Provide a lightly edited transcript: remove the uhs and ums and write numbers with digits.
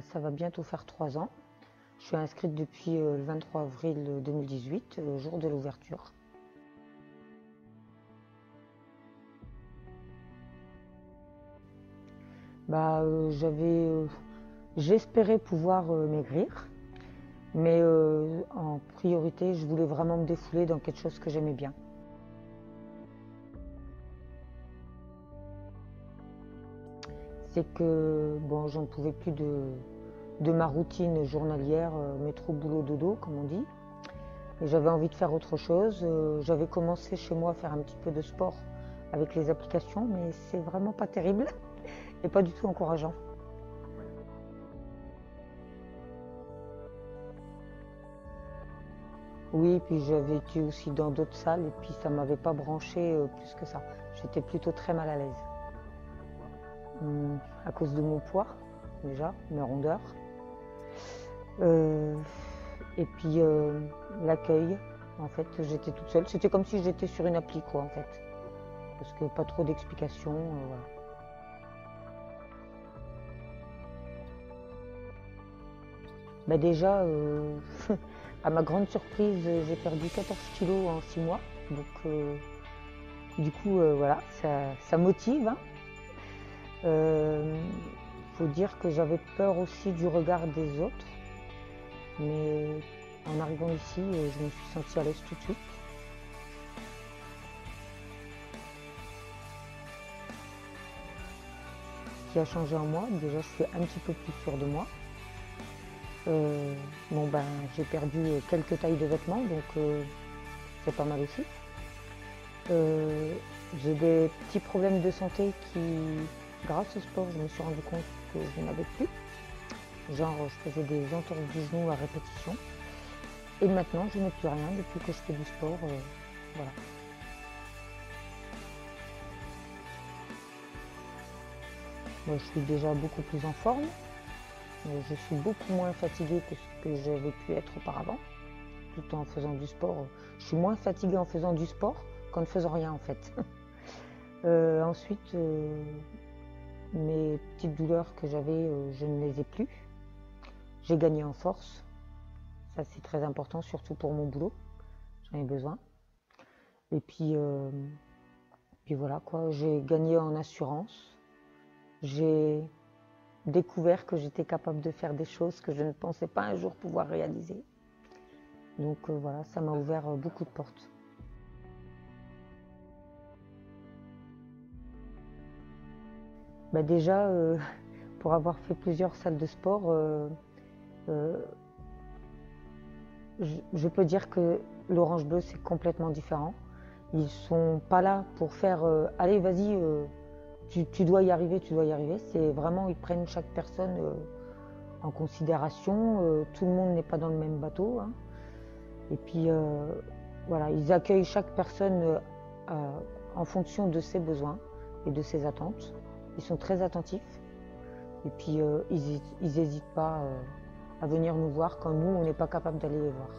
Ça va bientôt faire 3 ans. Je suis inscrite depuis le 23 avril 2018, jour de l'ouverture. J'espérais pouvoir maigrir, mais en priorité, je voulais vraiment me défouler dans quelque chose que j'aimais bien. C'est que bon, j'en pouvais plus de ma routine journalière, métro, boulot, dodo, comme on dit. Et j'avais envie de faire autre chose. J'avais commencé chez moi à faire un petit peu de sport avec les applications, mais c'est vraiment pas terrible et pas du tout encourageant. Oui, puis j'avais été aussi dans d'autres salles et puis ça m'avait pas branché plus que ça. J'étais plutôt très mal à l'aise. À cause de mon poids, déjà, mes rondeurs. Euh, et puis l'accueil, en fait, j'étais toute seule. C'était comme si j'étais sur une appli, quoi, en fait. Parce que pas trop d'explications, voilà. Déjà, à ma grande surprise, j'ai perdu 14 kilos en 6 mois. Donc, du coup, voilà, ça motive, hein. Faut dire que j'avais peur aussi du regard des autres. Mais en arrivant ici, je me suis sentie à l'aise tout de suite. Ce qui a changé en moi, déjà je suis un petit peu plus sûre de moi. J'ai perdu quelques tailles de vêtements, donc c'est pas mal aussi. J'ai des petits problèmes de santé qui, grâce au sport, je me suis rendu compte que je n'avais plus. Genre, je faisais des entorses du genou à répétition. Et maintenant, je n'ai plus rien depuis que je fais du sport. Voilà. Moi, je suis déjà beaucoup plus en forme. Je suis beaucoup moins fatiguée que ce que j'avais pu être auparavant, tout en faisant du sport. Je suis moins fatiguée en faisant du sport qu'en ne faisant rien en fait. Ensuite, mes petites douleurs que j'avais, je ne les ai plus. J'ai gagné en force. Ça c'est très important, surtout pour mon boulot. J'en ai besoin. Et puis voilà quoi, j'ai gagné en assurance. J'ai découvert que j'étais capable de faire des choses que je ne pensais pas un jour pouvoir réaliser. Donc voilà, ça m'a ouvert beaucoup de portes. Déjà, pour avoir fait plusieurs salles de sport, je peux dire que l'Orange Bleu c'est complètement différent. Ils sont pas là pour faire allez vas-y, tu dois y arriver, tu dois y arriver. C'est vraiment, ils prennent chaque personne en considération. Tout le monde n'est pas dans le même bateau, hein. Et puis voilà, ils accueillent chaque personne en fonction de ses besoins et de ses attentes. Ils sont très attentifs. Et puis ils n'hésitent pas à venir nous voir quand nous, on n'est pas capable d'aller les voir.